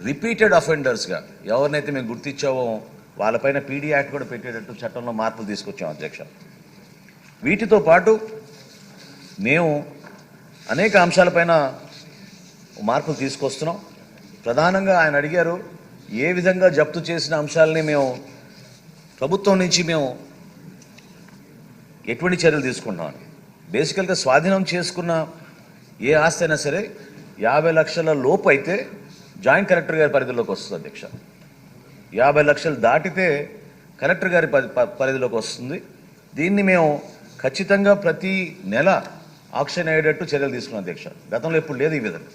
Repeated అఫెండర్స్గా ఎవరినైతే మేము గుర్తించావో వాళ్ళపైన పీడీ యాక్ట్ కూడా పెట్టేటట్టు చట్టంలో మార్పులు తీసుకొచ్చాం అధ్యక్ష. వీటితో పాటు మేము అనేక అంశాలపైన మార్పులు తీసుకొస్తున్నాం. ప్రధానంగా ఆయన అడిగారు ఏ విధంగా జప్తు చేసిన అంశాలని మేము ప్రభుత్వం నుంచి మేము ఎటువంటి చర్యలు తీసుకుంటామని. బేసికల్గా స్వాధీనం చేసుకున్న ఏ ఆస్తి అయినా సరే 50 లక్షల లోపు అయితే జాయింట్ కలెక్టర్ గారి పరిధిలోకి వస్తుంది అధ్యక్ష. 50 లక్షలు దాటితే కలెక్టర్ గారి పరిధిలోకి వస్తుంది. దీన్ని మేము ఖచ్చితంగా ప్రతి నెల ఆక్షన్ అయ్యేటట్టు చర్యలు తీసుకున్నాం అధ్యక్ష. గతంలో ఎప్పుడు లేదు ఈ విధంగా.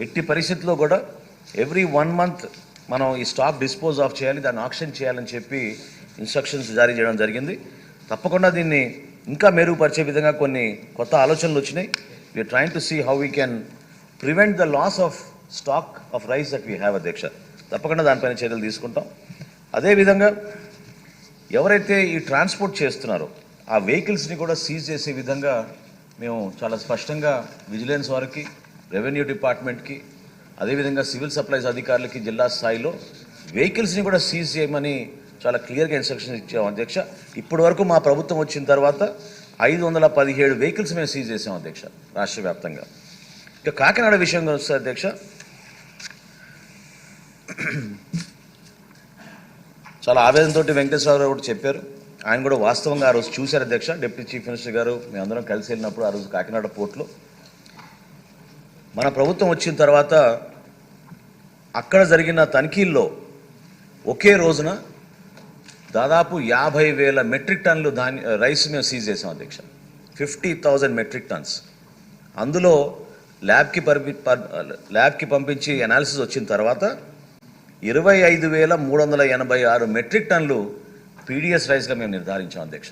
ఎట్టి పరిస్థితుల్లో కూడా ఎవ్రీ 1 మంత్ మనం ఈ స్టాక్ డిస్పోజ్ ఆఫ్ చేయాలి, దాన్ని ఆక్షన్ చేయాలని చెప్పి ఇన్స్ట్రక్షన్స్ జారీ చేయడం జరిగింది. తప్పకుండా దీన్ని ఇంకా మెరుగుపరిచే విధంగా కొన్ని కొత్త ఆలోచనలు వచ్చినాయి. We're trying to see how we can prevent the loss of stock of rice that we have అధ్యక్ష. తప్పకుండా దానిపైన చర్యలు తీసుకుంటాం. అదేవిధంగా ఎవరైతే ఈ ట్రాన్స్పోర్ట్ చేస్తున్నారో ఆ వెహికల్స్ని కూడా సీజ్ చేసే విధంగా మేము చాలా స్పష్టంగా విజిలెన్స్ వారికి, రెవెన్యూ డిపార్ట్మెంట్కి, అదేవిధంగా సివిల్ సప్లైస్ అధికారులకి జిల్లా స్థాయిలో వెహికల్స్ని కూడా సీజ్ చేయమని చాలా క్లియర్గా ఇన్స్ట్రక్షన్స్ ఇచ్చాం అధ్యక్ష. ఇప్పటి వరకు మా ప్రభుత్వం వచ్చిన తర్వాత 517 వెహికల్స్ మేము సీజ్ చేసాం అధ్యక్ష రాష్ట్ర వ్యాప్తంగా. ఇక కాకినాడ విషయంగా వస్తే అధ్యక్ష, చాలా ఆవేదనతో వెంకటేశ్వరరావు కూడా చెప్పారు. ఆయన కూడా వాస్తవంగా ఆ రోజు చూశారు అధ్యక్ష. డిప్యూటీ చీఫ్ మినిస్టర్ గారు మేమందరం కలిసి వెళ్ళినప్పుడు ఆ రోజు కాకినాడ పోర్టులో మన ప్రభుత్వం వచ్చిన తర్వాత అక్కడ జరిగిన తనిఖీల్లో ఒకే రోజున దాదాపు 50,000 మెట్రిక్ టన్నులు రైస్ మేము సీజ్ చేసాం అధ్యక్ష. 50,000 మెట్రిక్ టన్స్. అందులో ల్యాబ్కి పంపించి అనాలిసిస్ వచ్చిన తర్వాత 25,386 మెట్రిక్ టన్నులు పీడిఎస్ రైస్గా మేము నిర్ధారించాం అధ్యక్ష.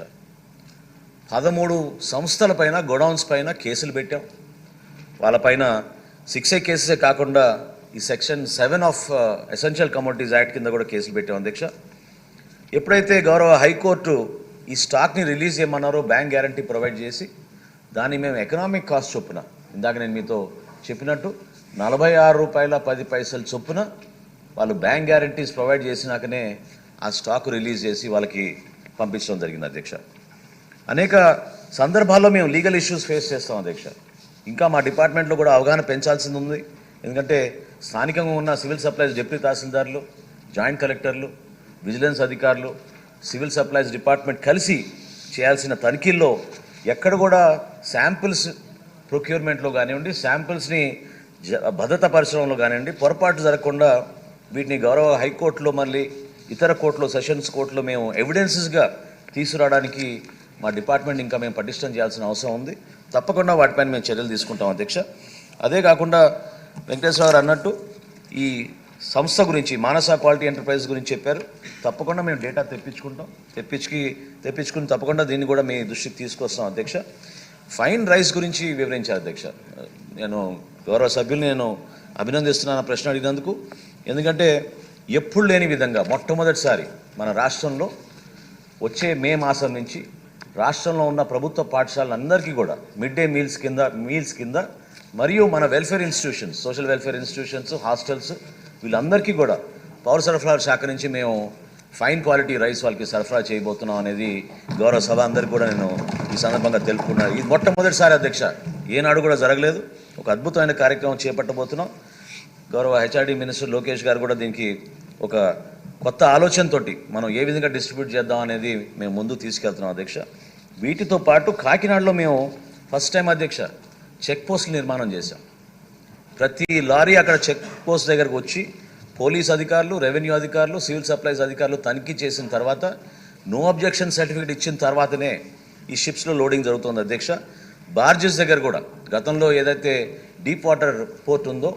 13 సంస్థల పైన, గోడౌన్స్ పైన కేసులు పెట్టాం. వాళ్ళపైన 6A కేసెసే కాకుండా ఈ section 7 of essential commodities act కింద కూడా కేసులు పెట్టాం అధ్యక్ష. ఎప్పుడైతే గౌరవ హైకోర్టు ఈ స్టాక్ని రిలీజ్ చేయమన్నారో బ్యాంక్ గ్యారంటీ ప్రొవైడ్ చేసి దాన్ని మేము ఎకనామిక్ కాస్ట్ చొప్పున, ఇందాక నేను మీతో చెప్పినట్టు ₹46.10 చొప్పున వాళ్ళు బ్యాంక్ గ్యారంటీస్ ప్రొవైడ్ చేసినాకనే ఆ స్టాక్ రిలీజ్ చేసి వాళ్ళకి పంపించడం జరిగింది అధ్యక్ష. అనేక సందర్భాల్లో మేము లీగల్ ఇష్యూస్ ఫేస్ చేస్తాం అధ్యక్ష. ఇంకా మా డిపార్ట్మెంట్లో కూడా అవగాహన పెంచాల్సింది ఉంది. ఎందుకంటే స్థానికంగా ఉన్న సివిల్ సప్లైస్ డిప్యూటీ తహసీల్దార్లు, జాయింట్ కలెక్టర్లు, విజిలెన్స్ అధికారులు, సివిల్ సప్లైస్ డిపార్ట్మెంట్ కలిసి చేయాల్సిన తనిఖీల్లో ఎక్కడ కూడా శాంపిల్స్ ప్రొక్యూర్మెంట్లో కానివ్వండి, శాంపిల్స్ని భద్రతాపరచడంలో కానివ్వండి పొరపాటు జరగకుండా వీటిని గౌరవ హైకోర్టులో, మళ్ళీ ఇతర కోర్టులో, సెషన్స్ కోర్టులో మేము ఎవిడెన్సెస్గా తీసుకురావడానికి మా డిపార్ట్మెంట్ ఇంకా మేము పటిష్టం చేయాల్సిన అవసరం ఉంది. తప్పకుండా వాటిపైన మేము చర్యలు తీసుకుంటాం అధ్యక్ష. అదే కాకుండా వెంకటేశ్వరరావు అన్నట్టు ఈ సంస్థ గురించి, మానస క్వాలిటీ ఎంటర్ప్రైజ్ గురించి చెప్పారు. తప్పకుండా మేము డేటా తెప్పించుకుని తప్పకుండా దీన్ని కూడా మీ దృష్టికి తీసుకొస్తాం అధ్యక్ష. ఫైన్ రైస్ గురించి వివరించారు అధ్యక్ష. నేను గౌరవ సభ్యులు అభినందిస్తున్నాను ప్రశ్న అడిగినందుకు. ఎందుకంటే ఎప్పుడు లేని విధంగా మొట్టమొదటిసారి మన రాష్ట్రంలో వచ్చే మే మాసం నుంచి రాష్ట్రంలో ఉన్న ప్రభుత్వ పాఠశాలలందరికీ కూడా మిడ్ డే మీల్స్ కింద మరియు మన welfare institutions, social welfare institutions, hostels, వీళ్ళందరికీ కూడా పౌర సరఫరాల శాఖ నుంచి మేము ఫైన్ క్వాలిటీ రైస్ వాళ్ళకి సరఫరా చేయబోతున్నాం అనేది గౌరవ సభ అందరికీ కూడా నేను ఈ సందర్భంగా తెలుపుకున్నాను. ఇది మొట్టమొదటిసారి అధ్యక్ష, ఏనాడు కూడా జరగలేదు. ఒక అద్భుతమైన కార్యక్రమం చేపట్టబోతున్నాం. గౌరవ హెచ్ఆర్డీ మినిస్టర్ లోకేష్ గారు కూడా దీనికి ఒక కొత్త ఆలోచనతోటి మనం ఏ విధంగా డిస్ట్రిబ్యూట్ చేద్దాం అనేది మేము ముందు తీసుకెళ్తున్నాం అధ్యక్ష. వీటితో పాటు కాకినాడలో మేము ఫస్ట్ టైం అధ్యక్ష చెక్ పోస్టులు నిర్మాణం చేశాం. ప్రతి లారీ అక్కడ చెక్ పోస్ట్ దగ్గరకు వచ్చి పోలీస్ అధికారులు, రెవెన్యూ అధికారులు, సివిల్ సప్లైస్ అధికారులు తనిఖీ చేసిన తర్వాత నో అబ్జెక్షన్ సర్టిఫికేట్ ఇచ్చిన తర్వాతనే ఈ షిప్స్లో లోడింగ్ జరుగుతుంది అధ్యక్ష. బార్జెస్ దగ్గర కూడా గతంలో ఏదైతే డీప్ వాటర్ పోర్ట్ ఉందో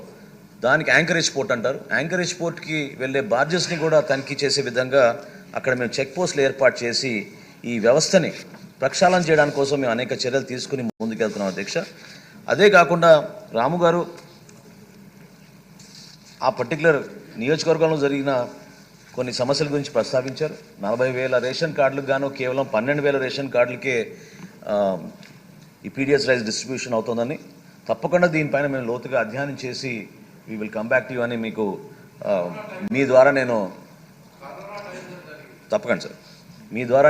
దానికి యాంకరేజ్ పోర్ట్ అంటారు, యాంకరేజ్ పోర్ట్కి వెళ్ళే బార్జెస్ని కూడా తనిఖీ చేసే విధంగా అక్కడ మేము చెక్ పోస్టులు ఏర్పాటు చేసి ఈ వ్యవస్థని ప్రక్షాళన చేయడానికి కోసం మేము అనేక చర్యలు తీసుకుని ముందుకెళ్తున్నాం అధ్యక్ష. అదే కాకుండా రాము గారు ఆ పర్టికులర్ నియోజకవర్గంలో జరిగిన కొన్ని సమస్యల గురించి ప్రస్తావించారు. 40,000 రేషన్ కార్డులకు గాను కేవలం 12,000 రేషన్ కార్డులకే ఈ పీడిఎస్ రైస్ డిస్ట్రిబ్యూషన్ అవుతుందని. తప్పకుండా దీనిపైన మేము లోతుగా అధ్యయనం చేసి we will come back to you అని మీకు మీ ద్వారా నేను తప్పకండి సార్ మీ ద్వారా